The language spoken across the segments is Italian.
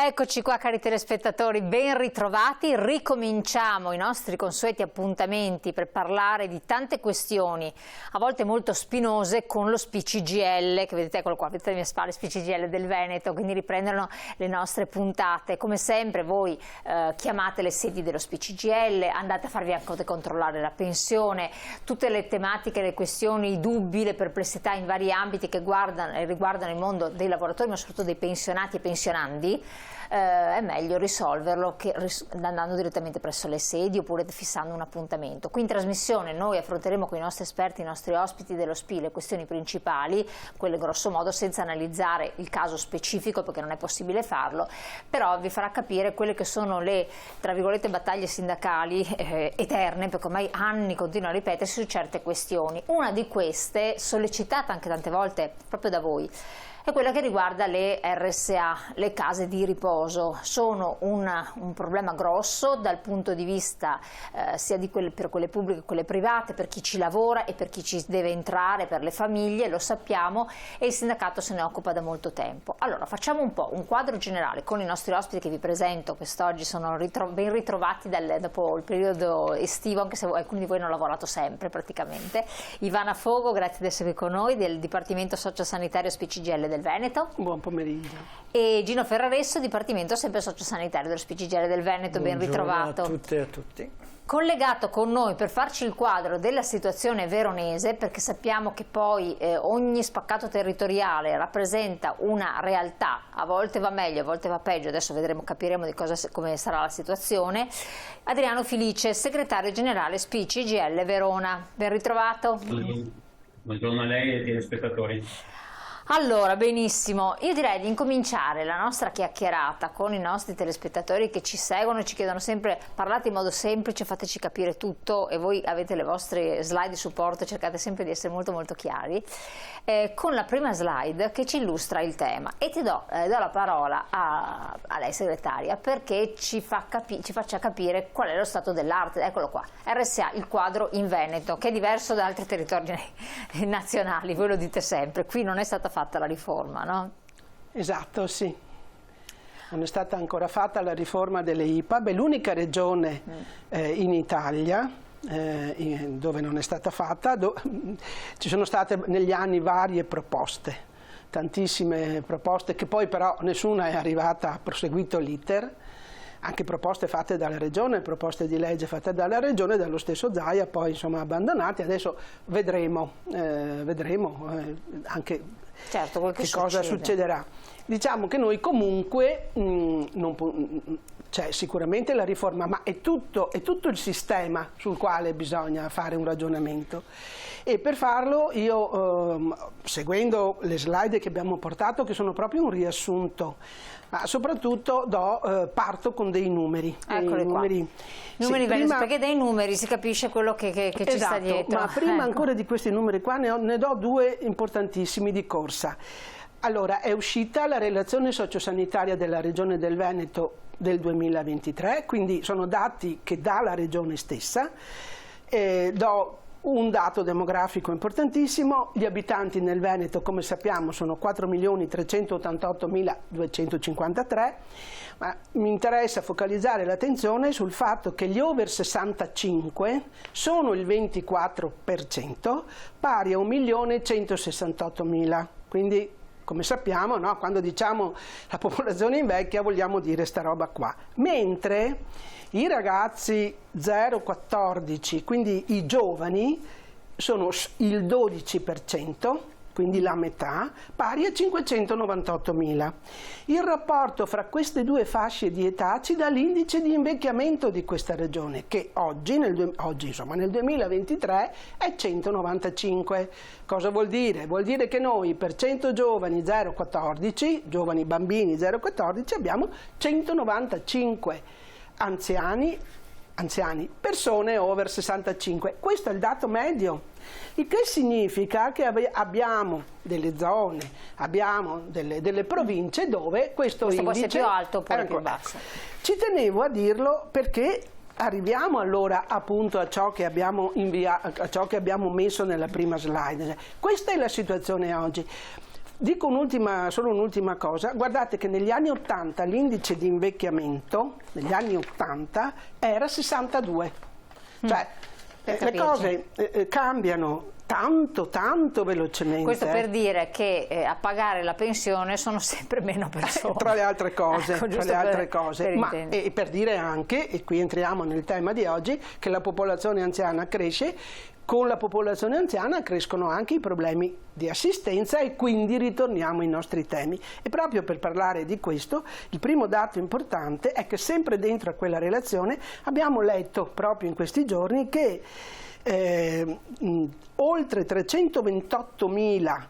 Eccoci qua cari telespettatori, ben ritrovati, ricominciamo i nostri consueti appuntamenti per parlare di tante questioni, a volte molto spinose, con lo SPI-CGIL, che vedete, eccolo qua, vedete alle mie spalle, SPI-CGIL del Veneto, quindi riprendono le nostre puntate. Come sempre voi chiamate le sedi dello SPI-CGIL, andate a farvi anche controllare la pensione, tutte le tematiche, le questioni, i dubbi, le perplessità in vari ambiti che riguardano il mondo dei lavoratori, ma soprattutto dei pensionati e pensionandi. È meglio risolverlo che andando direttamente presso le sedi oppure fissando un appuntamento. Qui in trasmissione noi affronteremo con i nostri esperti, i nostri ospiti dello SPI, le questioni principali, quelle grosso modo, senza analizzare il caso specifico perché non è possibile farlo, però vi farà capire quelle che sono le, tra virgolette, battaglie sindacali eterne, perché ormai anni continuano a ripetersi su certe questioni. Una di queste, sollecitata anche tante volte proprio da voi, è quella che riguarda le RSA, le case di riposo. Sono un problema grosso dal punto di vista sia per quelle pubbliche che quelle private, per chi ci lavora e per chi ci deve entrare, per le famiglie, lo sappiamo, e il sindacato se ne occupa da molto tempo. Allora facciamo un po' un quadro generale con i nostri ospiti che vi presento quest'oggi, sono ben ritrovati dopo il periodo estivo, anche se alcuni di voi hanno lavorato sempre praticamente. Ivana Fogo, grazie di essere con noi, del Dipartimento Sociosanitario SPI-CGIL del Veneto. Buon pomeriggio. E Gino Ferraresso, Dipartimento sempre Sociosanitario dello SPI-CGIL del Veneto. Ben ritrovato. A tutte e a tutti. Collegato con noi per farci il quadro della situazione veronese, perché sappiamo che poi ogni spaccato territoriale rappresenta una realtà, a volte va meglio, a volte va peggio, adesso capiremo come sarà la situazione. Adriano Filice, segretario generale SPI-CGIL Verona, ben ritrovato. Buongiorno a lei e ai telespettatori. Allora, benissimo, io direi di incominciare la nostra chiacchierata con i nostri telespettatori che ci seguono e ci chiedono sempre: parlate in modo semplice, fateci capire tutto, e voi avete le vostre slide di supporto, cercate sempre di essere molto molto chiari, con la prima slide che ci illustra il tema, e do la parola a lei segretaria perché ci faccia capire qual è lo stato dell'arte. Eccolo qua, RSA, il quadro in Veneto, che è diverso da altri territori nazionali, voi lo dite sempre, qui non è stata fatta la riforma, no? Esatto, sì. Non è stata ancora fatta la riforma delle IPAB, è l'unica regione in Italia dove non è stata fatta. Ci sono state negli anni varie proposte, tantissime proposte che poi però nessuna è arrivata, ha proseguito l'iter, anche proposte fatte dalla regione, proposte di legge fatte dalla regione, dallo stesso Zaia, poi insomma abbandonate. Adesso vedremo anche che cosa succederà. Diciamo che noi comunque c'è sicuramente la riforma, ma è tutto il sistema sul quale bisogna fare un ragionamento, e per farlo io, seguendo le slide che abbiamo portato, che sono proprio un riassunto, ma soprattutto parto con dei numeri. Eccoli qua. Numeri prima, perché dai numeri si capisce quello che ci sta dietro. Ma prima ancora di questi numeri qua ne do due importantissimi di corsa. Allora, è uscita la relazione sociosanitaria della Regione del Veneto del 2023, quindi sono dati che dà la Regione stessa. Do un dato demografico importantissimo: gli abitanti nel Veneto, come sappiamo, sono 4.388.253, ma mi interessa focalizzare l'attenzione sul fatto che gli over 65 sono il 24%, pari a 1.168.000, quindi come sappiamo, no? Quando diciamo la popolazione invecchia vogliamo dire sta roba qua, mentre i ragazzi 0-14, quindi i giovani, sono il 12%, quindi la metà, pari a 598.000. Il rapporto fra queste due fasce di età ci dà l'indice di invecchiamento di questa regione, che oggi nel 2023 è 195. Cosa vuol dire? Vuol dire che noi per 100 giovani 0-14, giovani bambini 0-14, abbiamo 195 anziani, persone over 65. Questo è il dato medio, il che significa che abbiamo delle zone, abbiamo delle province dove questo indice può essere più alto oppure più basso. Ci tenevo a dirlo perché arriviamo allora appunto a ciò che abbiamo messo nella prima slide. Questa è la situazione oggi. Dico solo un'ultima cosa, guardate che negli anni 80 l'indice di invecchiamento, negli anni 80, era 62, cioè le cose cambiano tanto velocemente. Questo per dire che a pagare la pensione sono sempre meno persone. Tra le altre cose, ecco, tra le altre cose. Ma per per dire anche, e qui entriamo nel tema di oggi, che la popolazione anziana cresce. Con la popolazione anziana crescono anche i problemi di assistenza e quindi ritorniamo ai nostri temi. E proprio per parlare di questo, il primo dato importante è che sempre dentro a quella relazione abbiamo letto proprio in questi giorni che oltre 328.000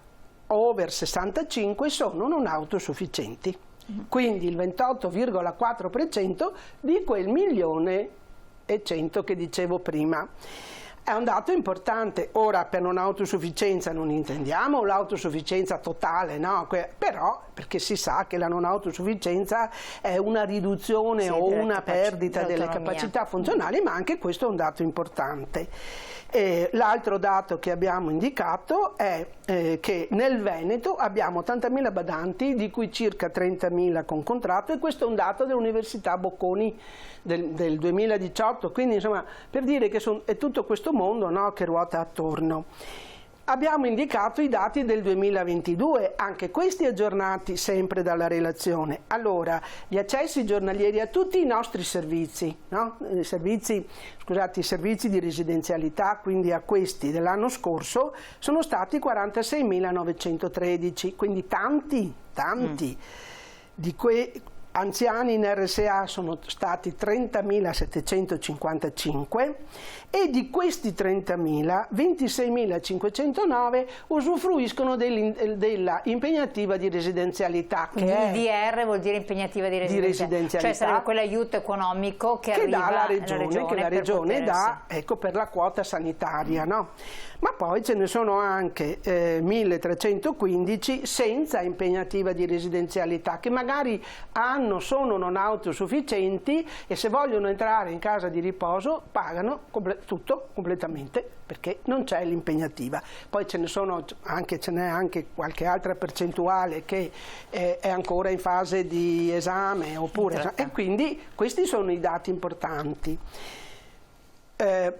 over 65 sono non autosufficienti, quindi il 28,4% di quel 1.100.000 che dicevo prima. È un dato importante. Ora, per non autosufficienza non intendiamo l'autosufficienza totale, no? Però perché si sa che la non autosufficienza è una riduzione o una perdita delle capacità funzionali, ma anche questo è un dato importante. L'altro dato che abbiamo indicato è che nel Veneto abbiamo 80.000 badanti, di cui circa 30.000 con contratto, e questo è un dato dell'Università Bocconi del 2018, quindi insomma per dire che è tutto questo mondo, no, che ruota attorno. Abbiamo indicato i dati del 2022, anche questi aggiornati sempre dalla relazione. Allora, gli accessi giornalieri a tutti i nostri servizi, no? I servizi di residenzialità, quindi a questi dell'anno scorso, sono stati 46.913, quindi tanti. Di quei anziani in RSA sono stati 30.755 e di questi 30.000, 26.509 usufruiscono della impegnativa di residenzialità. Quindi il DR vuol dire impegnativa di residenzialità, cioè sarebbe quell'aiuto economico che arriva dà la regione, che la regione dà, ecco, per la quota sanitaria, no? Ma poi ce ne sono anche 1.315 senza impegnativa di residenzialità, che magari sono non autosufficienti e se vogliono entrare in casa di riposo pagano tutto completamente perché non c'è l'impegnativa. Poi ce n'è anche qualche altra percentuale che è ancora in fase di esame, oppure, e quindi questi sono i dati importanti.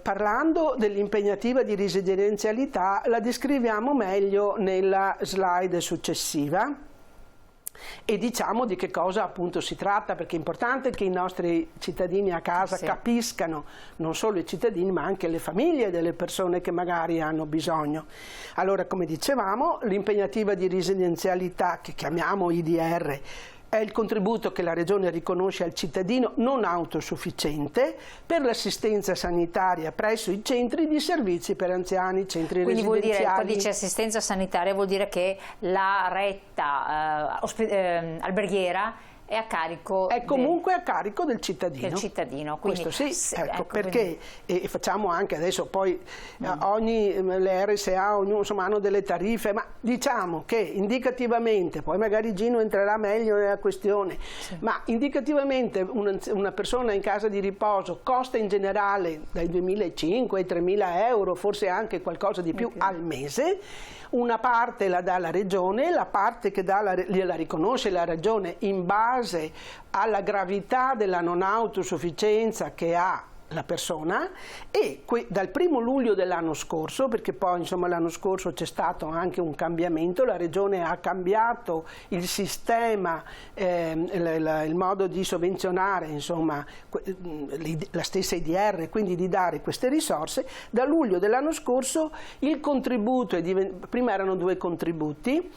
Parlando dell'impegnativa di residenzialità, la descriviamo meglio nella slide successiva e diciamo di che cosa appunto si tratta, perché è importante che i nostri cittadini a casa capiscano, non solo i cittadini ma anche le famiglie delle persone che magari hanno bisogno. Allora, come dicevamo, l'impegnativa di residenzialità, che chiamiamo IDR, è il contributo che la Regione riconosce al cittadino non autosufficiente per l'assistenza sanitaria presso i centri di servizi per anziani, centri residenziali. Quindi vuol dire, quando dice assistenza sanitaria, vuol dire che la retta alberghiera è a carico comunque a carico del cittadino. Quindi, questo sì, ecco, perché e facciamo anche adesso poi le RSA insomma hanno delle tariffe, ma diciamo che indicativamente, poi magari Gino entrerà meglio nella questione, ma indicativamente una persona in casa di riposo costa in generale dai 2.500 ai 3.000 euro, forse anche qualcosa di più al mese. Una parte la dà la Regione, la parte che la riconosce la Regione in base alla gravità della non autosufficienza che ha la persona, e dal 1° luglio dell'anno scorso, perché poi insomma l'anno scorso c'è stato anche un cambiamento, la Regione ha cambiato il sistema, il modo di sovvenzionare insomma la stessa IDR, quindi di dare queste risorse. Da luglio dell'anno scorso il contributo prima erano 2 contributi,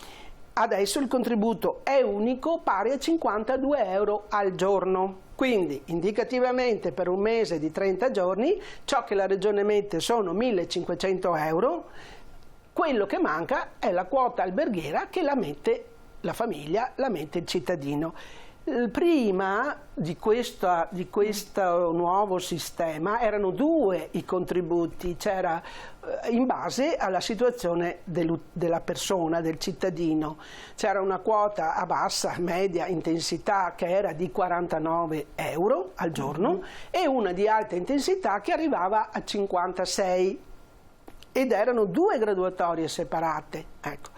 adesso il contributo è unico, pari a 52 euro al giorno. Quindi indicativamente per un mese di 30 giorni ciò che la Regione mette sono 1.500 euro, quello che manca è la quota alberghiera che la mette la famiglia, la mette il cittadino. Prima di questo nuovo sistema erano 2 i contributi, c'era in base alla situazione della persona, del cittadino. C'era una quota a bassa, media intensità che era di 49 euro al giorno e una di alta intensità che arrivava a 56 ed erano 2 graduatorie separate. Ecco.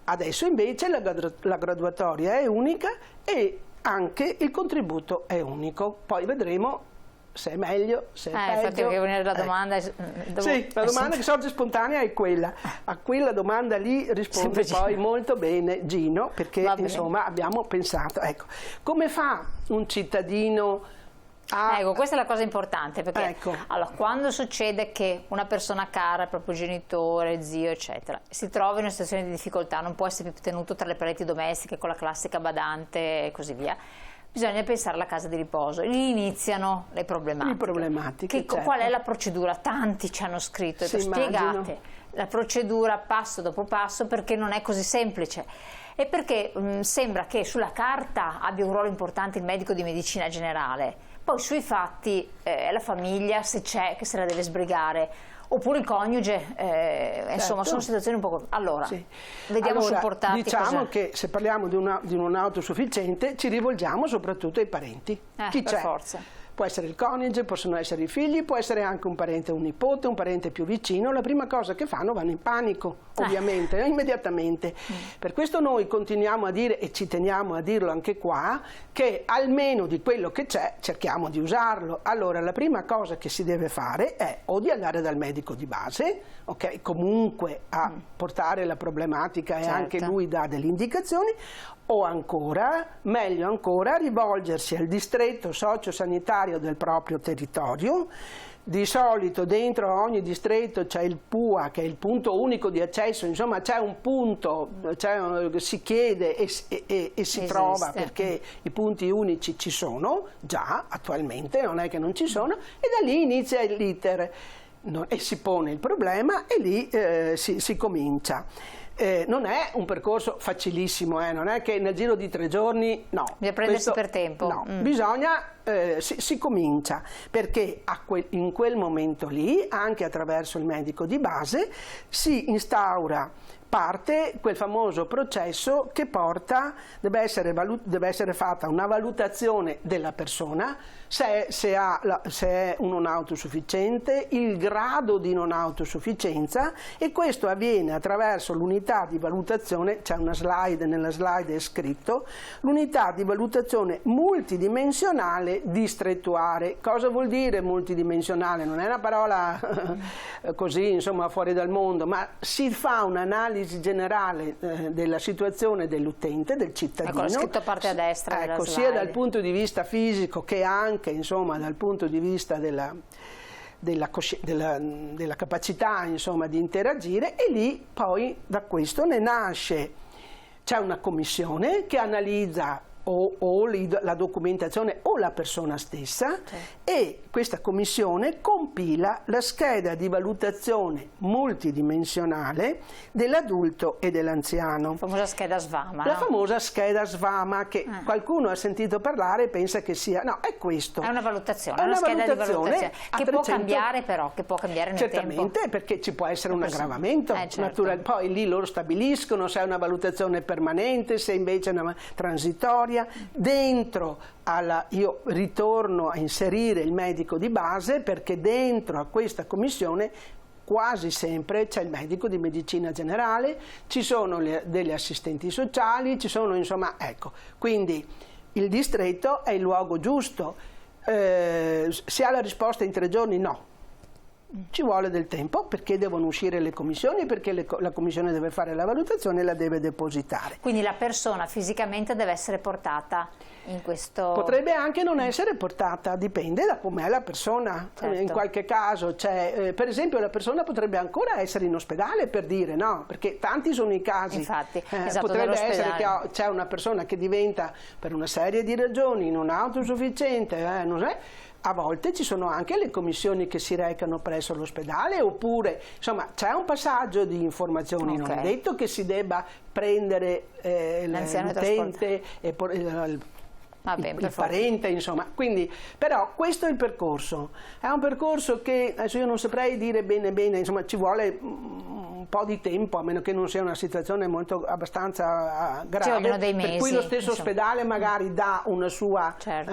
Adesso invece la graduatoria è unica e anche il contributo è unico. Poi vedremo se è meglio, se è peggio. Infatti perché venire la domanda sì, la domanda che sorge spontanea è quella. A quella domanda lì risponde poi molto bene Gino, perché insomma abbiamo pensato, ecco, come fa un cittadino a... Ecco, questa è la cosa importante, perché allora, quando succede che una persona cara, il proprio genitore, zio, eccetera, si trova in una situazione di difficoltà, non può essere più tenuto tra le pareti domestiche con la classica badante e così via, bisogna pensare alla casa di riposo. Lì iniziano le problematiche. Qual è la procedura? Tanti ci hanno scritto, spiegate la procedura passo dopo passo, perché non è così semplice e perché sembra che sulla carta abbia un ruolo importante il medico di medicina generale, poi sui fatti è la famiglia, se c'è, che se la deve sbrigare, oppure il coniuge, insomma sono situazioni un po'... Allora, vediamo supportati. Diciamo che se parliamo di un autosufficiente ci rivolgiamo soprattutto ai parenti. Chi c'è? Forza. Può essere il coniuge, possono essere i figli, può essere anche un parente, un nipote, un parente più vicino. La prima cosa che fanno, vanno in panico, ovviamente, immediatamente. Per questo noi continuiamo a dire, e ci teniamo a dirlo anche qua, che almeno di quello che c'è cerchiamo di usarlo. Allora la prima cosa che si deve fare è o di andare dal medico di base, ok, comunque a portare la problematica e anche lui dà delle indicazioni, o ancora, meglio ancora, rivolgersi al distretto sociosanitario del proprio territorio. Di solito dentro ogni distretto c'è il PUA, che è il punto unico di accesso, insomma c'è un punto, si chiede e si trova, perché i punti unici ci sono già attualmente, non è che non ci sono, e da lì inizia l'iter e si pone il problema e lì si comincia. Non è un percorso facilissimo, non è che nel giro di 3 giorni, no. Bisogna prendersi per tempo. No, bisogna, si comincia, perché in quel momento lì, anche attraverso il medico di base, si instaura parte quel famoso processo che porta, deve essere fatta una valutazione della persona, se è un non autosufficiente, il grado di non autosufficienza, e questo avviene attraverso l'unità di valutazione, c'è una slide, nella slide è scritto, l'unità di valutazione multidimensionale distrettuale. Cosa vuol dire multidimensionale? Non è una parola così, insomma, fuori dal mondo, ma si fa un'analisi generale della situazione dell'utente, del cittadino. Ecco, scritto a parte a destra. Ecco, sia dal punto di vista fisico che anche, insomma, dal punto di vista della capacità, insomma, di interagire, e lì poi da questo ne nasce, c'è una commissione che analizza o la documentazione o la persona stessa, e questa commissione compila la scheda di valutazione multidimensionale dell'adulto e dell'anziano. La famosa scheda SVAMA. La famosa scheda SVAMA, che qualcuno ha sentito parlare e pensa che sia... No, è questo. È una valutazione, è una scheda di valutazione che può cambiare, però, che può cambiare nel tempo. Certamente, perché ci può essere un aggravamento. Poi lì loro stabiliscono se è una valutazione permanente, se invece è una transitoria. Dentro io ritorno a inserire il medico di base, perché dentro a questa commissione quasi sempre c'è il medico di medicina generale, ci sono degli assistenti sociali, ci sono, insomma, ecco, quindi il distretto è il luogo giusto. Si ha la risposta in 3 giorni? No. Ci vuole del tempo, perché devono uscire le commissioni, perché la commissione deve fare la valutazione e la deve depositare. Quindi la persona fisicamente deve essere portata in questo... Potrebbe anche non essere portata, dipende da com'è la persona. In qualche caso c'è, per esempio, la persona potrebbe ancora essere in ospedale, per dire, no? Perché tanti sono i casi. Infatti, esatto, potrebbe essere che c'è una persona che diventa, per una serie di ragioni, non autosufficiente, non è. A volte ci sono anche le commissioni che si recano presso l'ospedale, oppure, insomma, c'è un passaggio di informazioni, non è detto che si debba prendere l'utente e il parente, insomma. Quindi, però questo è il percorso. È un percorso che adesso io non saprei dire bene, insomma, ci vuole un po' di tempo, a meno che non sia una situazione abbastanza grave, ci vogliono dei mesi, per cui lo stesso ospedale magari dà una sua, certo.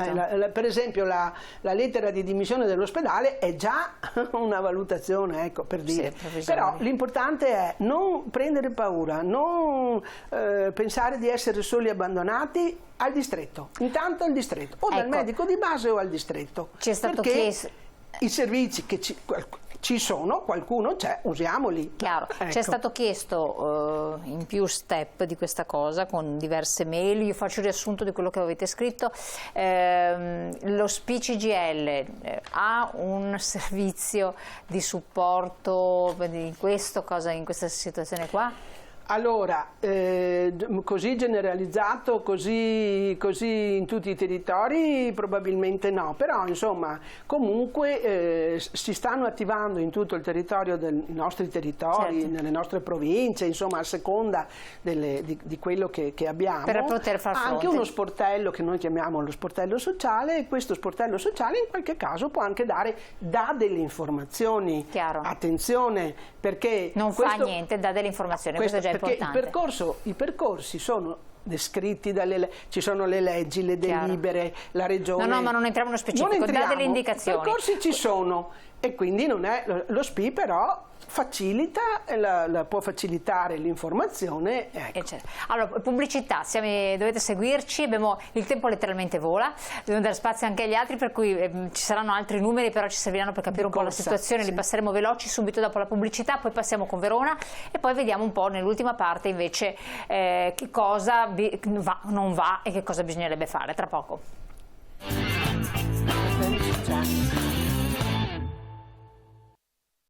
per esempio la lettera di dimissione dell'ospedale è già una valutazione, ecco, per dire. Sì, però l'importante è non prendere paura, non pensare di essere soli e abbandonati al distretto, intanto al distretto, o dal medico di base o al distretto. Ci è stato perché chiesto... i servizi che ci sono, qualcuno c'è, usiamoli. Chiaro, ecco. Ci è stato chiesto in più step di questa cosa, con diverse mail, io faccio il riassunto di quello che avete scritto. Lo SPCGL ha un servizio di supporto in questa situazione qua? Allora, così generalizzato, così in tutti i territori probabilmente no, però insomma comunque si stanno attivando in tutto il territorio dei nostri territori, certo, nelle nostre province, insomma a seconda di quello che abbiamo, per poter far fronte. Anche uno sportello che noi chiamiamo lo sportello sociale, e questo sportello sociale in qualche caso può anche dà delle informazioni. Chiaro. Attenzione, perché non fa niente, dà delle informazioni, questo è già perché importante. i percorsi sono descritti ci sono le leggi, le delibere, la regione. No, ma non entriamo nello specifico, dà delle indicazioni. I percorsi ci sono e quindi non è lo SPI, però facilita, può facilitare l'informazione. Ecco. Allora, pubblicità, dovete seguirci, il tempo letteralmente vola, dobbiamo dare spazio anche agli altri, per cui ci saranno altri numeri, però ci serviranno per capire un po' la situazione, li passeremo veloci subito dopo la pubblicità, poi passiamo con Verona e poi vediamo un po' nell'ultima parte invece che cosa non va e che cosa bisognerebbe fare, tra poco.